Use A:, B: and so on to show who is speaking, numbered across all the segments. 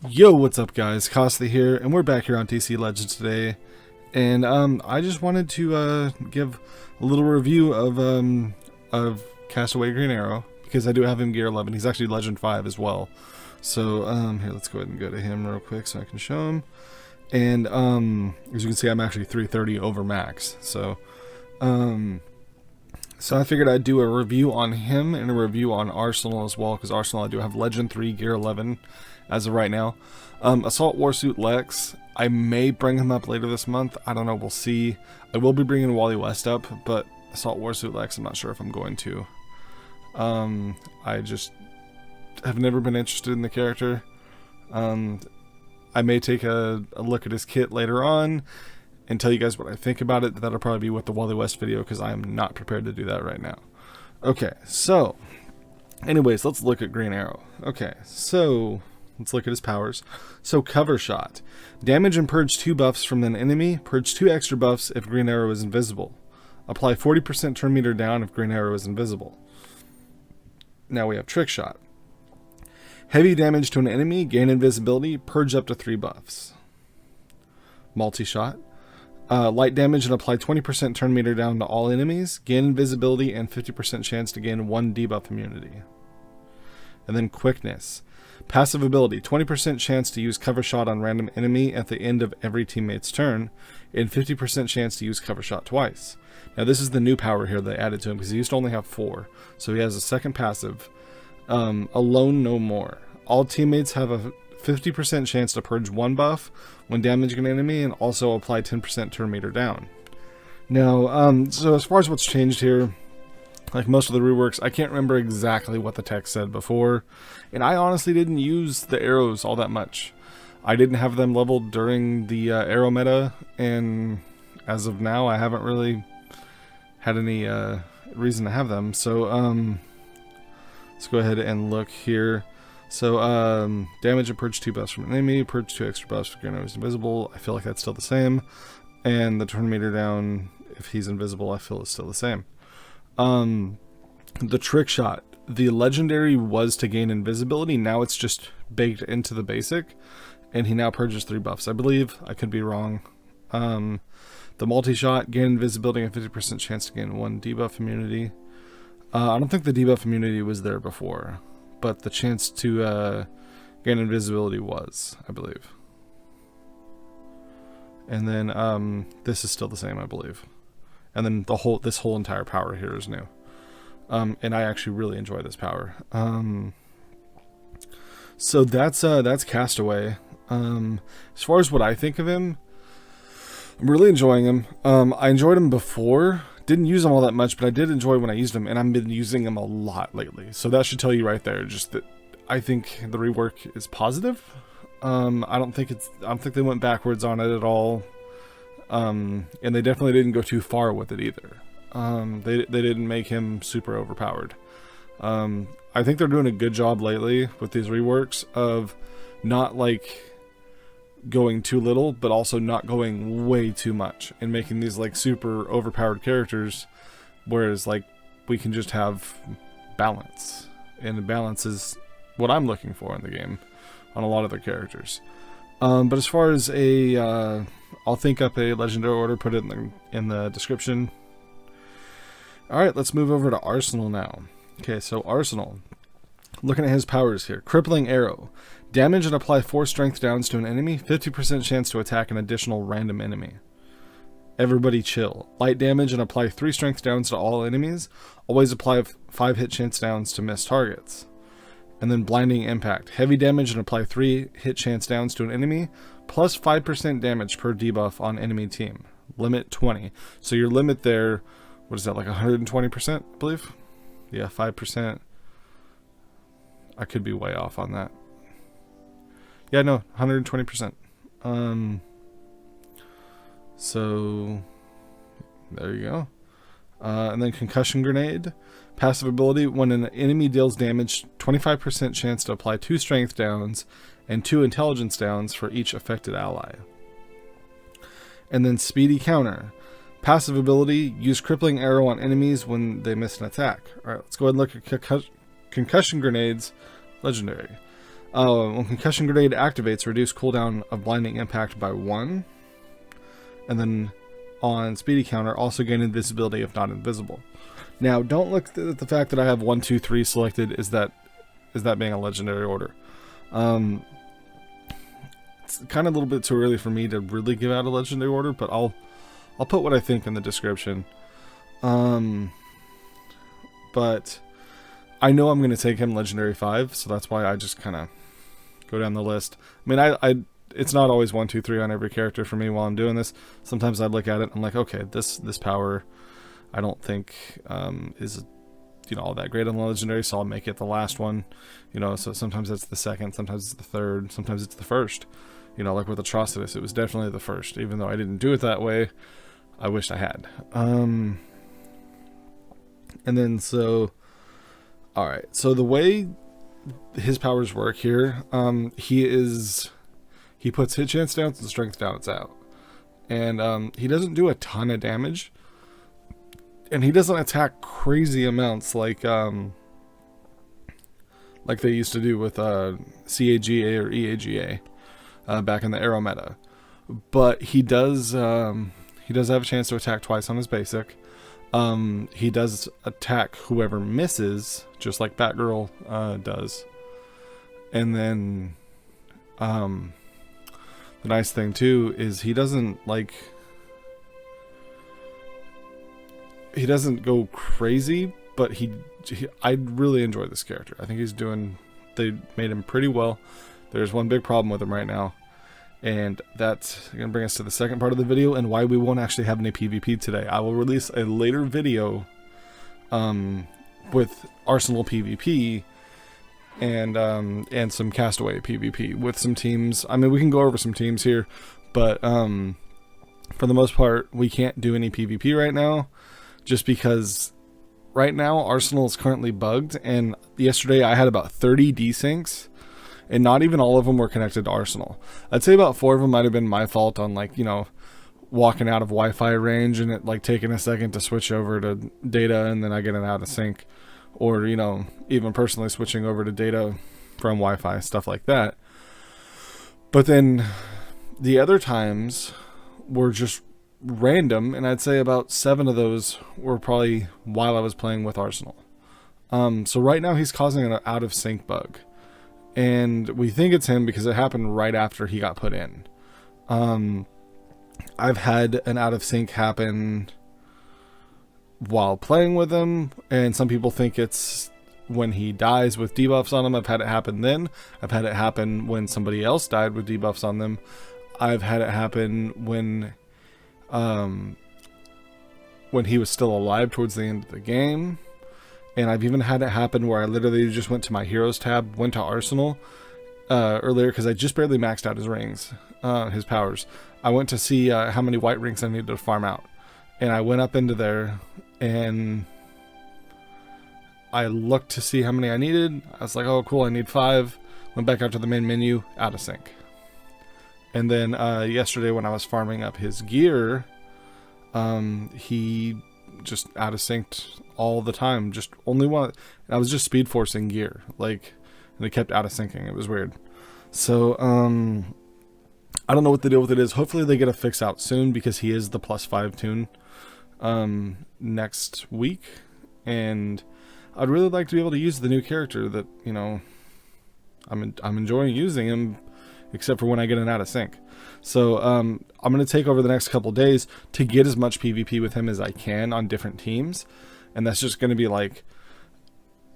A: Yo, what's up guys, Castaway here, and we're back here on TC Legends today, and I just wanted to give a little review of Castaway Green Arrow, because I do have him gear 11. He's actually Legend 5 as well. So here, let's go ahead and go to him real quick so I can show him. And as you can see, I'm actually 330 over max. So I figured I'd do a review on him and a review on Arsenal as well, because Arsenal I do have Legend 3 gear 11 as of right now. Assault Warsuit Lex, I may bring him up later this month. I don't know, we'll see. I will be bringing Wally West up, but Assault Warsuit Lex, I'm not sure if I'm going to. I just have never been interested in the character. I may take a look at his kit later on and tell you guys what I think about it. That'll probably be with the Wally West video, because I am not prepared to do that right now. Okay, so anyways, let's look at Green Arrow. Okay, so let's look at his powers. So Cover Shot. Damage and purge 2 buffs from an enemy. Purge 2 extra buffs if Green Arrow is invisible. Apply 40% turn meter down if Green Arrow is invisible. Now we have Trickshot. Heavy damage to an enemy, gain invisibility, purge up to 3 buffs. Multi-Shot. Light damage and apply 20% turn meter down to all enemies, gain invisibility, and 50% chance to gain 1 debuff immunity. And then Quickness. Passive ability, 20% chance to use Cover Shot on random enemy at the end of every teammate's turn, and 50% chance to use Cover Shot twice. Now this is the new power here they added to him, because he used to only have 4. So he has a second passive. Alone No More. All teammates have a 50% chance to purge 1 buff when damaging an enemy, and also apply 10% turn meter down. Now, so as far as what's changed here, like most of the reworks, I can't remember exactly what the text said before, and I honestly didn't use the arrows all that much. I didn't have them leveled during the arrow meta, and as of now, I haven't really had any reason to have them. So let's go ahead and look here. So damage and purge 2 buffs from an enemy, purge 2 extra buffs if Green Arrow is invisible. I feel like that's still the same, and the turn meter down if he's invisible, I feel is still the same. The Trickshot, the legendary was to gain invisibility. Now it's just baked into the basic, and he now purges 3 buffs, I believe. I could be wrong. The multi-shot, gain invisibility and 50% chance to gain 1 debuff immunity. I don't think the debuff immunity was there before, but the chance to gain invisibility was, I believe. And then this is still the same, I believe. And then this whole entire power here is new. And I actually really enjoy this power. So that's Castaway. As far as what I think of him, I'm really enjoying him. I enjoyed him before. Didn't use him all that much, but I did enjoy when I used him, and I've been using him a lot lately. So that should tell you right there, just that I think the rework is positive. I don't think they went backwards on it at all. And they definitely didn't go too far with it either. They didn't make him super overpowered. I think they're doing a good job lately with these reworks of not like going too little, but also not going way too much, and making these like super overpowered characters, whereas like we can just have balance, and balance is what I'm looking for in the game on a lot of their characters. But as far as I'll think up a legendary order, put it in the description. Alright, let's move over to Arsenal now. Okay, so Arsenal. Looking at his powers here. Crippling Arrow. Damage and apply 4 strength downs to an enemy. 50% chance to attack an additional random enemy. Everybody chill. Light damage and apply 3 strength downs to all enemies. Always apply 5 hit chance downs to miss targets. And then Blinding Impact. Heavy damage and apply 3 hit chance downs to an enemy. Plus 5% damage per debuff on enemy team. Limit 20. So your limit there, what is that, like 120%, I believe? Yeah, 5%. I could be way off on that. Yeah, no, 120%. So there you go. And then Concussion Grenade. Passive ability, when an enemy deals damage, 25% chance to apply 2 strength downs and 2 intelligence downs for each affected ally. And then Speedy Counter. Passive ability, use Crippling Arrow on enemies when they miss an attack. Alright, let's go ahead and look at Concussion Grenades, legendary. When Concussion Grenade activates, reduce cooldown of blinding impact by 1. And then on speedy counter, also gain invisibility if not invisible. Now, don't look at the fact that I have 1, 2, 3 selected. Is that being a legendary order? It's kind of a little bit too early for me to really give out a legendary order, but I'll put what I think in the description. But I know I'm going to take him legendary 5, so that's why I just kind of go down the list. I mean, it's not always 1, 2, 3 on every character for me while I'm doing this. Sometimes I look at it and I'm like, okay, this power I don't think is all that great on the legendary, so I'll make it the last one. So sometimes it's the second, sometimes it's the third, sometimes it's the first. Like with Atrocitus, it was definitely the first, even though I didn't do it that way. I wished I had. And then all right, so the way his powers work here, he puts hit chance down and strength down, it's out. And he doesn't do a ton of damage. And he doesn't attack crazy amounts like they used to do with CAGA or EAGA back in the Arrow meta. But he does have a chance to attack twice on his basic. He does attack whoever misses, just like Batgirl does. And then the nice thing too is he doesn't go crazy, but I really enjoy this character. I think they made him pretty well. There's one big problem with him right now, and that's going to bring us to the second part of the video and why we won't actually have any PvP today. I will release a later video with Arsenal PvP and some Castaway PvP with some teams. I mean, we can go over some teams here, but for the most part, we can't do any PvP right now. Just because right now Arsenal is currently bugged, and yesterday I had about 30 desyncs, and not even all of them were connected to Arsenal. I'd say about 4 of them might have been my fault on walking out of Wi-Fi range and it taking a second to switch over to data, and then I get it out of sync, or even personally switching over to data from Wi-Fi, stuff like that. But then the other times were just random, and I'd say about 7 of those were probably while I was playing with Arsenal. So right now he's causing an out of sync bug, and we think it's him because it happened right after he got put in. I've had an out of sync happen while playing with him, and some people think it's when he dies with debuffs on him. I've had it happen then. I've had it happen when somebody else died with debuffs on them. I've had it happen when he was still alive towards the end of the game, and I've even had it happen where I literally just went to my heroes tab, went to Arsenal earlier because I just barely maxed out his rings, his powers. I went to see how many white rings I needed to farm out, and I went up into there and I looked to see how many I needed. I was like, oh cool, I need 5. Went back out to the main menu, out of sync. And then yesterday when I was farming up his gear, he just out of synced all the time. Just only one. I was just speed forcing gear, and it kept out of syncing. It was weird. So I don't know what the deal with it is. Hopefully they get a fix out soon, because he is the +5 tune next week, and I'd really like to be able to use the new character that I'm enjoying using him, except for when I get an out of sync. So I'm going to take over the next couple days to get as much PvP with him as I can on different teams, and that's just going to be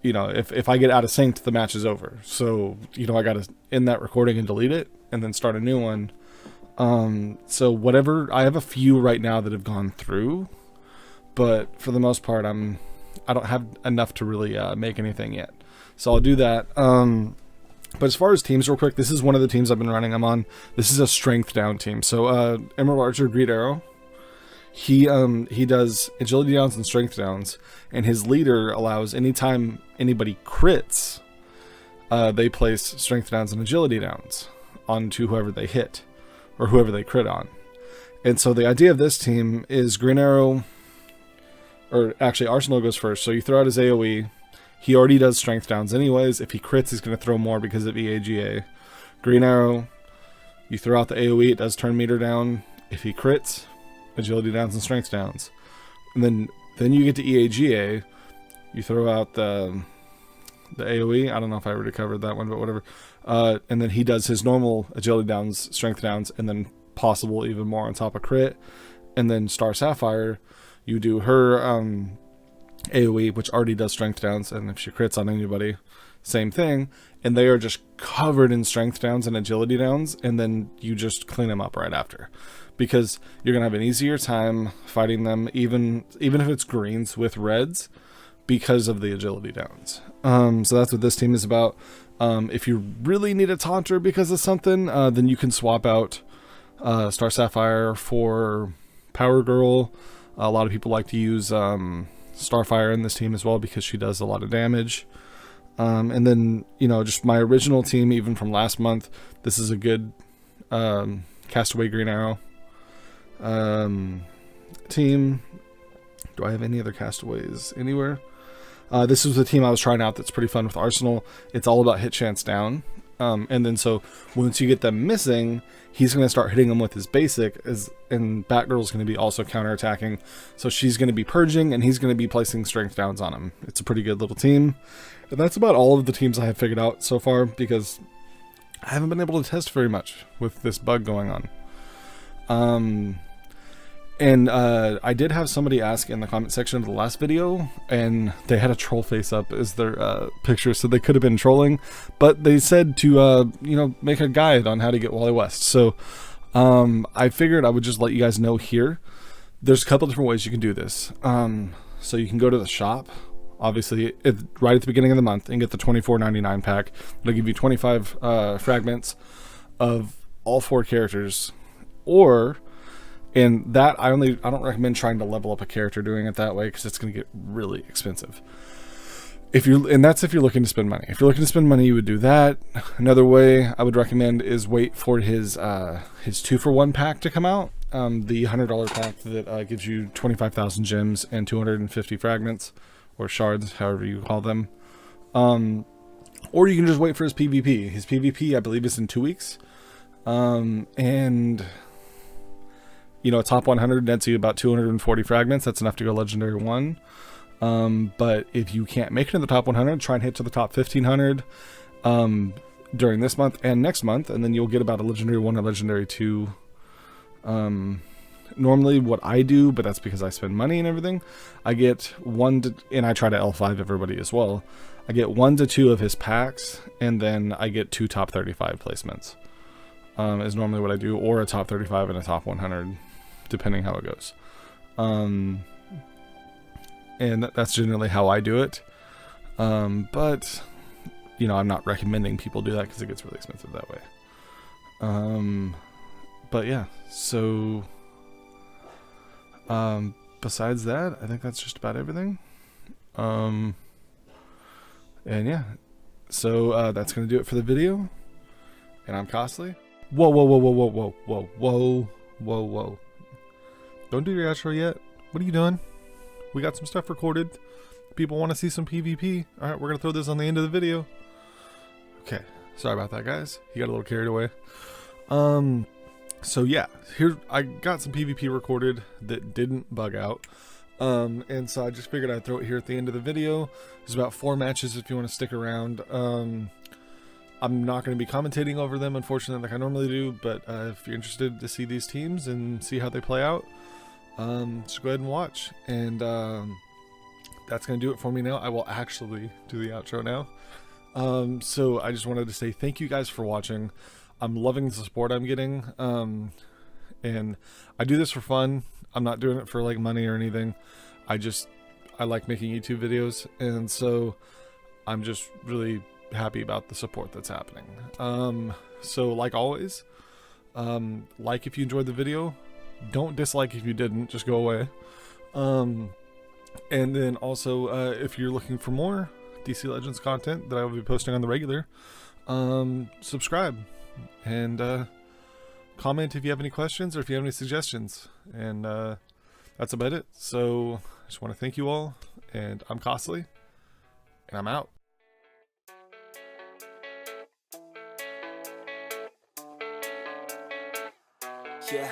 A: if I get out of sync, the match is over. So I got to end that recording and delete it and then start a new one. So whatever, I have a few right now that have gone through, but for the most part I don't have enough to really make anything yet. So I'll do that. But as far as teams real quick, this is one of the teams I've been running. I'm on. This is a strength down team. So Emerald Archer, Green Arrow, he does agility downs and strength downs, and his leader allows anytime anybody crits, they place strength downs and agility downs onto whoever they hit or whoever they crit on. And so the idea of this team is Green Arrow, or actually Arsenal goes first. So you throw out his AoE, He already does strength downs anyways. If he crits, he's going to throw more because of EAGA. Green Arrow, you throw out the AoE, it does turn meter down. If he crits, agility downs and strength downs. And then you get to EAGA, you throw out the AoE. I don't know if I already covered that one, but whatever. And then he does his normal agility downs, strength downs, and then possible even more on top of crit. And then Star Sapphire, you do her AoE, which already does strength downs, and if she crits on anybody, same thing. And they are just covered in strength downs and agility downs, and then you just clean them up right after, because you're gonna have an easier time fighting them, even if it's greens with reds, because of the agility downs. So that's what this team is about. If you really need a taunter because of something, then you can swap out Star Sapphire for Power Girl. A lot of people like to use Starfire in this team as well because she does a lot of damage. And then, just my original team, even from last month, this is a good Castaway Green Arrow team. Do I have any other Castaways anywhere? This is the team I was trying out that's pretty fun with Arsenal. It's all about hit chance down. And then so once you get them missing, he's going to start hitting them with his basic, and Batgirl's going to be also counterattacking. So she's going to be purging, and he's going to be placing strength downs on him. It's a pretty good little team. And that's about all of the teams I have figured out so far, because I haven't been able to test very much with this bug going on. And I did have somebody ask in the comment section of the last video, and they had a troll face up as their picture, so they could have been trolling, but they said to make a guide on how to get Wally West. So I figured I would just let you guys know here. There's a couple different ways you can do this. So you can go to the shop, obviously right at the beginning of the month, and get the $24.99 pack. It'll give you 25 fragments of all 4 characters, and that I don't recommend trying to level up a character doing it that way, because it's going to get really expensive. And that's if you're looking to spend money. If you're looking to spend money, you would do that. Another way I would recommend is wait for his 2-for-1 pack to come out. The $100 pack that gives you 25,000 gems and 250 fragments, or shards, however you call them. Or you can just wait for his PvP. His PvP, I believe, is in 2 weeks. And a top 100 nets you about 240 fragments. That's enough to go legendary 1. But if you can't make it in the top 100, try and hit to the top 1500 during this month and next month, and then you'll get about a legendary 1 or legendary 2. Normally what I do, but that's because I spend money and everything, I get and I try to L5 everybody as well. I get 1 to 2 of his packs, and then I get 2 top 35 placements. Is normally what I do, or a top 35 and a top 100, depending how it goes. And that's generally how I do it. But I'm not recommending people do that because it gets really expensive that way. But yeah, so besides that, I think that's just about everything. And yeah, so that's gonna do it for the video. And I'm Costly. Whoa, whoa, whoa, whoa, whoa, whoa, whoa, whoa, whoa, whoa. Don't do your outro yet. What are you doing? We got some stuff recorded. People want to see some PvP. Alright, we're going to throw this on the end of the video. Okay, sorry about that, guys. He got a little carried away. So yeah, here I got some PvP recorded that didn't bug out. And so I just figured I'd throw it here at the end of the video. There's about 4 matches if you want to stick around. I'm not going to be commentating over them, unfortunately, like I normally do, but if you're interested to see these teams and see how they play out, just go ahead and watch. And that's going to do it for me now. I will actually do the outro now. So I just wanted to say thank you guys for watching. I'm loving the support I'm getting, and I do this for fun. I'm not doing it for like money or anything. I like making YouTube videos, and so I'm just really happy about the support that's happening. So like always, like if you enjoyed the video, don't dislike if you didn't, just go away. And then also if you're looking for more DC Legends content that I will be posting on the regular, subscribe and comment if you have any questions or if you have any suggestions. And that's about it. So I just want to thank you all, and I'm Costly, and I'm out.
B: Yeah,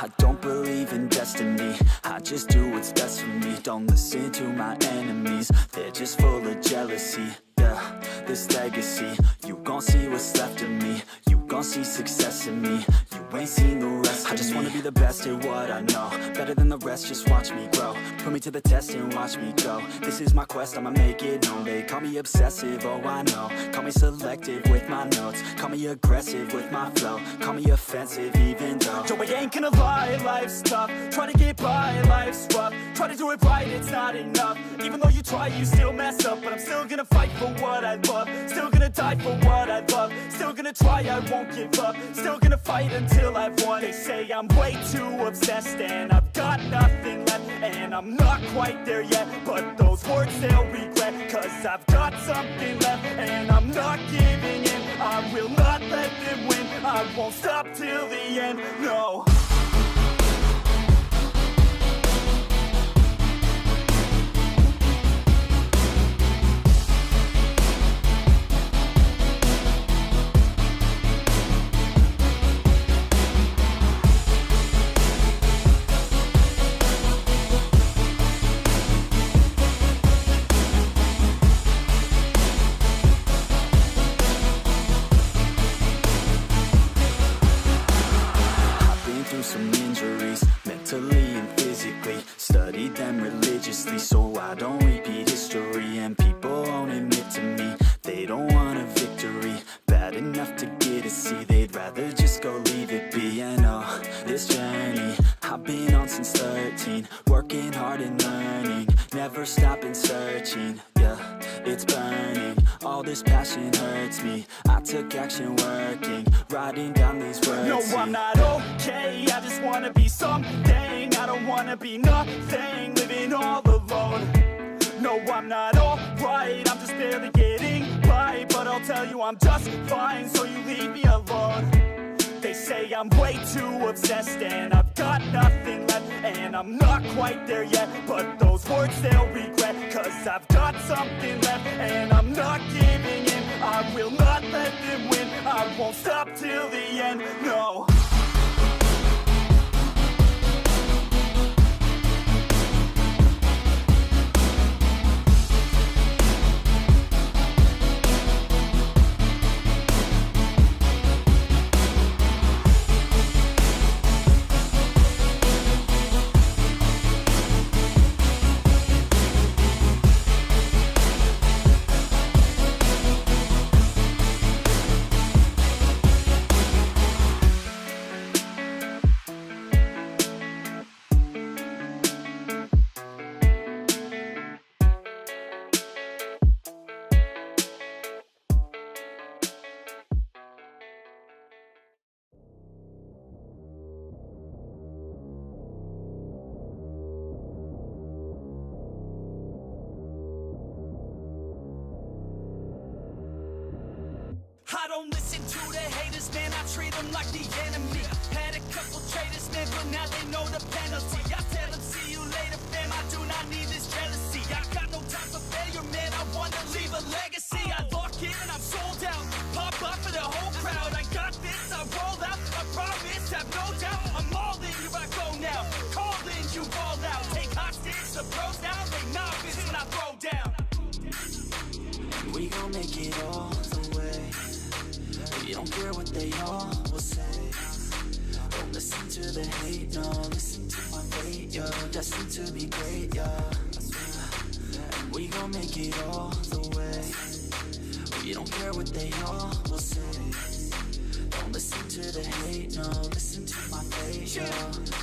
B: I don't believe in destiny, I just do what's best for me. Don't listen to my enemies, they're just full of jealousy. Yeah, this legacy, you gon' see what's left of me. You gon' see success in me, you ain't seen the rest of me. I just wanna be the best at what I know, better than the rest, just watch me grow. Put me to the test and watch me go. This is my quest, I'ma make it known. They call me obsessive, oh I know. Call me selective with my notes, call me aggressive with my flow, call me offensive even though Joe, I ain't gonna lie, life's tough. Try to get by, life's rough. Try to do it right, it's not enough. Even though you try, you still mess up. But I'm still gonna fight for what I love, still gonna die for what I love, still gonna try, I won't give up, still gonna fight until I've won. They say I'm way too obsessed and I've got nothing left, and I'm not quite there yet, but those words they'll regret, cause I've got something left and I'm not giving in. I will not let them win, I won't stop till the end, no. Some injuries, mentally and physically. Studied them religiously so I don't repeat history. And people won't admit to me they don't want a victory bad enough to get a C. They'd rather just go leave it be. I know this journey I've been on since 13, working hard and learning, never stopping searching. Yeah, it's burning, all this passion hurts me. I took action working, writing down these words. No, I'm not okay, I just wanna be something. I don't wanna be nothing, living all alone. No, I'm not alright, I'm just barely getting by. But I'll tell you I'm just fine, so you leave me alone. They say I'm way too obsessed and I've got nothing left, and I'm not quite there yet, but those words they'll regret, cause I've got something left and I'm not giving in. I will not let them win, I won't stop till the end, no. I don't listen to the haters, man, I treat them like the enemy. Had a couple traitors, man, but now they know the penalty. I tell them, see you later, fam, I do not need this jealousy. I got no time for failure, man, I wanna leave a legacy. I lock in and I'm sold out, pop up for the whole crowd. I got this, I roll out, I promise, have no doubt. I'm all in, here I go now, call in, you roll out. Take hostage, the pros now, they novice when I throw down. We gon' make it all the way. We don't care what they all will say. Don't listen to the hate, no. Listen to my fate, yo. Destined to be great, yo. And we gon' make it all the way. We don't care what they all will say. Don't listen to the hate, no. Listen to my fate, yo.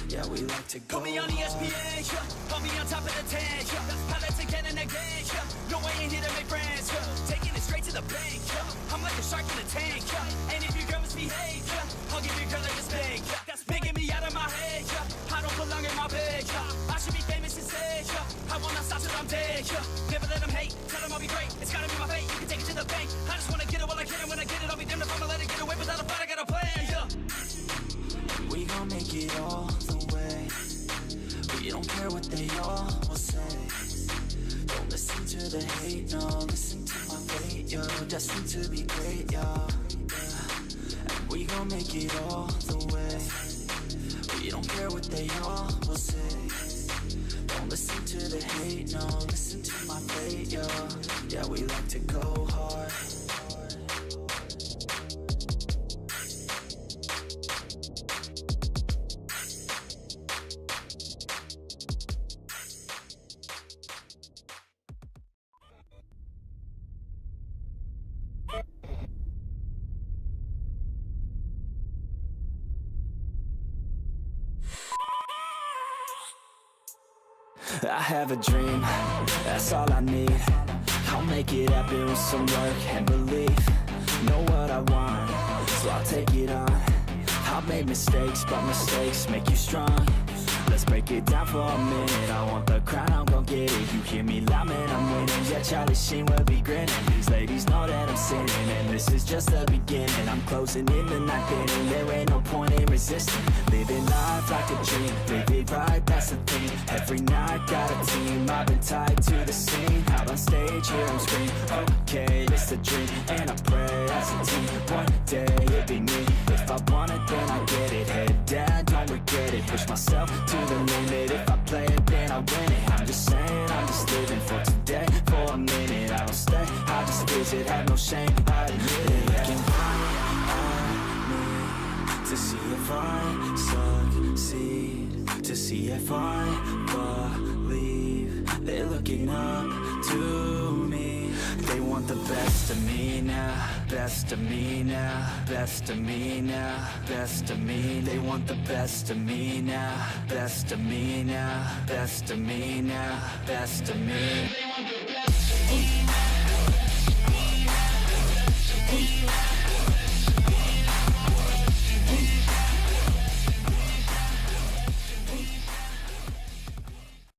B: Yeah, we like to go. Put me on ESPN, yeah. I'll be on top of the tank, yeah. Pilots again and again, yeah. No way in here to make friends, yeah. Taking it straight to the bank, yeah. I'm like a shark in the tank, yeah. And if your girl misbehave, yeah, I'll give your girl like a spank, yeah. That's making me out of my head, yeah. I don't belong in my bed, yeah. I should be famous instead, yeah. I will not stop till I'm dead, yeah. Never let them hate, tell them I'll be great. It's gotta be my fate, you can take it to the bank. I just wanna get it while I can, and when I get it, I'll be damned if I'ma let it get away without a fight. I got a plan, yeah. We gon' make it all the way. We don't care what they all will say. Don't listen to to the hate, no. Listen to my fate, yo. Destined to be great, yo. And we gon' make it all the way. We don't care what they all will say. Don't listen to the hate, no. Listen to my fate, yo. Yeah, we like to go hard. I have a dream, that's all I need. I'll make it happen with some work and belief. Know what I want, so I'll take it on. I've made mistakes, but mistakes make you strong. Let's break it down for a minute. I want the crown, I'm gon' get it. You hear me loud, man, I'm winning. Yeah, Charlie Sheen will be grinning. These ladies know that I'm sinning, and this is just the beginning. I'm closing in the ninth inning. There ain't no point in resisting. Living life like a dream, live it right, that's the thing. Every night, got a team, I've been tied to the scene. Out on stage, hear them scream, okay, it's a dream. And I pray as a team, one day it'll be me. If I want it, then I get it. Head down, don't regret it. Push myself to the limit. If I play it, then I win it. I'm just saying, I'm just living for today. For a minute, I don't stay, I just visit. Have no shame, I admit it. Looking right at me to see if I succeed, to see if I believe. They're looking up to me. They want the best of me now, best of me now, best of me now, best of me. They want the best of me now, best of me now, best of me now, best of me. They want the